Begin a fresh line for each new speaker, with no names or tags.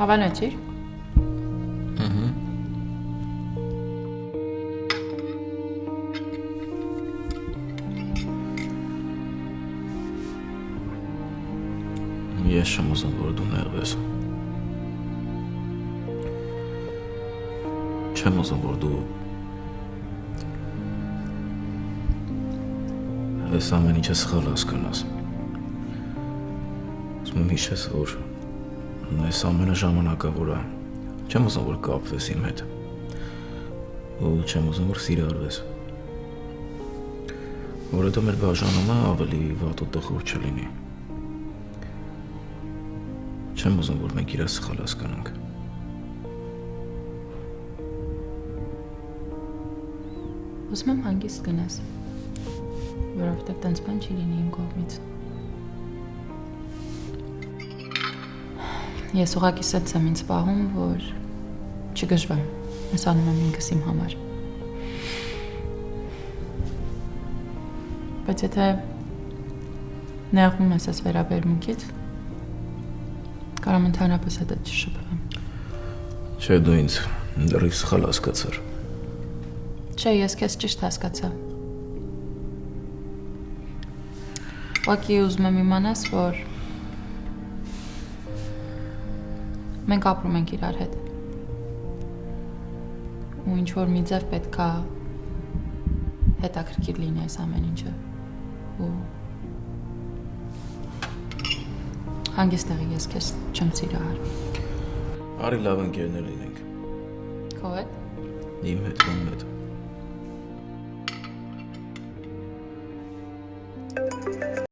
Հավանեցիր։
Ես չեմ ուզում, որ դու նեղվես։ Չեմ ուզում, որ դու այս ամեն ինչը սխալ հասկանաս։ Ուզում եմ հիշես, որ այս ամենը ժամանակավոր է։ Չեմ ուզում, որ կապվես իմ հետ։ Ու չեմ ուզում, որ սիրարվես։ Որ հետո մեր բաժանումը ավելի վատ ու տխուր չլինի։ Չեմ ուզում, որ մենք իրար սխալ հասկանանք։
Ուզում եմ հանգիստ գնաս, որովհետև տենց բան չի լինի իմ կողմից։ Ես ուղղակի սեթ եմ ինձ պահում, որ չգժվեմ, ես անում եմ ինքս իմ համար։ Բայց եթե նեղվում ես այս վերաբերմունքից, կարամ ընդհանրապես հետդ չշփվեմ։
Չէ, դու ինձ դեռ սխալ հասկացար։
Չէ, ես քեզ ճիշտ հասկացա։ Ուղղակի ուզում եմ իմանաս, որ մենք ապրում ենք իրար հետ։ Ու ինչ-որ մի ձև պետք է հետաքրքիր լինի այս ամեն ինչը։ Ու հանգիստ տեղի ես քեզ չեմ սիրահար։
Արի լավ ընկերներ լինենք։
Քո հետ։
Իմ հետ, իմ հետ։